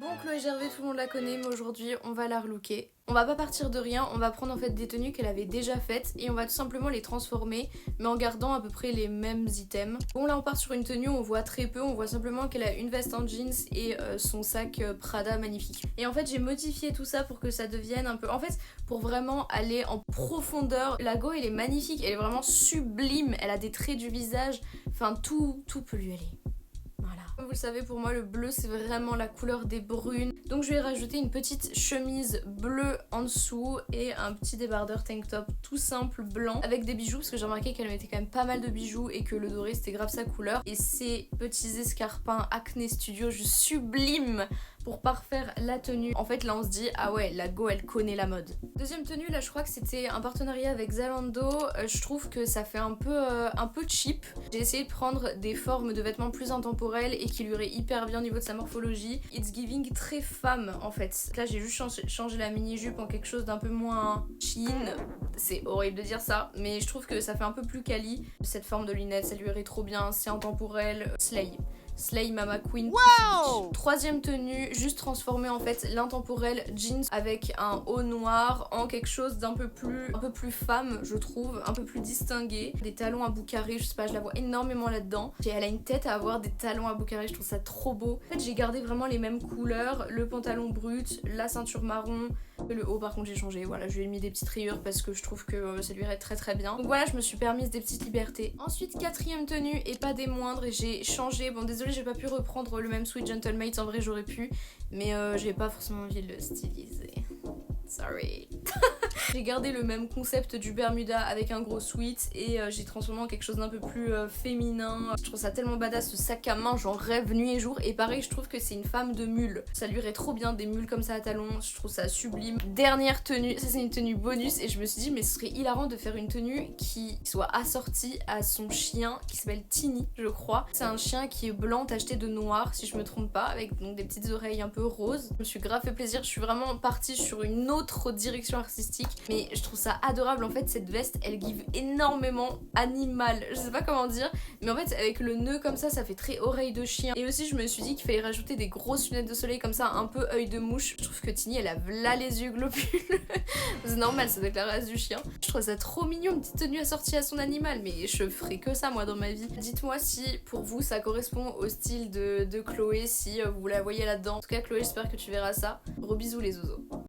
Bon, Chloé Gervais, tout le monde la connaît, mais aujourd'hui on va la relooker. On va pas partir de rien, on va prendre en fait des tenues qu'elle avait déjà faites et on va tout simplement les transformer, mais en gardant à peu près les mêmes items. Bon, là on part sur une tenue où on voit très peu, on voit simplement qu'elle a une veste en jeans et son sac Prada magnifique. Et en fait j'ai modifié tout ça pour que ça devienne un peu... En fait, pour vraiment aller en profondeur. La go elle est magnifique, elle est vraiment sublime, elle a des traits du visage, enfin tout peut lui aller. Voilà. Comme vous le savez, pour moi le bleu c'est vraiment la couleur des brunes. Donc je vais rajouter une petite chemise bleue en dessous et un petit débardeur tank top tout simple blanc avec des bijoux parce que j'ai remarqué qu'elle mettait quand même pas mal de bijoux et que le doré c'était grave sa couleur. Et ces petits escarpins Acne Studio juste sublimes pour parfaire la tenue. En fait là on se dit ah ouais, la go elle connaît la mode. Deuxième tenue, là je crois que c'était un partenariat avec Zalando. Je trouve que ça fait un peu cheap. J'ai essayé de prendre des formes de vêtements plus intemporels et qui lui iraient hyper bien au niveau de sa morphologie. It's giving très femme en fait. Là j'ai juste changé la mini jupe en quelque chose d'un peu moins chine. C'est horrible de dire ça, mais je trouve que ça fait un peu plus quali. Cette forme de lunette, ça lui irait trop bien, c'est intemporel. Slay Mama Queen. Wow. Troisième tenue, juste transformer en fait l'intemporel jeans avec un haut noir en quelque chose d'un peu plus femme, je trouve, un peu plus distingué. Des talons à bout carré, je sais pas, je la vois énormément là-dedans. Et elle a une tête à avoir des talons à bout carré, je trouve ça trop beau. En fait, j'ai gardé vraiment les mêmes couleurs, le pantalon brut, la ceinture marron. Le haut par contre j'ai changé, voilà, je lui ai mis des petites rayures parce que je trouve que ça lui irait très bien. Donc voilà, je me suis permise des petites libertés. Ensuite, quatrième tenue et pas des moindres, j'ai changé. Bon désolée, j'ai pas pu reprendre le même Sweet Gentlemate, en vrai j'aurais pu, mais j'ai pas forcément envie de le styliser. Sorry. J'ai gardé le même concept du Bermuda avec un gros sweat et j'ai transformé en quelque chose d'un peu plus féminin. Je trouve ça tellement badass, ce sac à main, j'en rêve nuit et jour. Et pareil, je trouve que c'est une femme de mule. Ça lui irait trop bien, des mules comme ça à talons, je trouve ça sublime. Dernière tenue, ça c'est une tenue bonus et je me suis dit mais ce serait hilarant de faire une tenue qui soit assortie à son chien qui s'appelle Tini, je crois. C'est un chien qui est blanc tacheté de noir si je me trompe pas, avec donc des petites oreilles un peu roses. Je me suis grave fait plaisir, je suis vraiment partie sur une autre direction artistique. Mais je trouve ça adorable, en fait cette veste elle give énormément animal, je sais pas comment dire, mais en fait avec le nœud comme ça fait très oreille de chien. Et aussi je me suis dit qu'il fallait rajouter des grosses lunettes de soleil comme ça, un peu œil de mouche. Je trouve que Tini elle a là les yeux globules. C'est normal, ça doit être la race du chien. Je trouve ça trop mignon, une petite tenue assortie à son animal, mais je ferai que ça moi dans ma vie. Dites-moi si pour vous ça correspond au style de Chloé, si vous la voyez là-dedans. En tout cas Chloé, j'espère que tu verras ça. Gros bisous les zozos.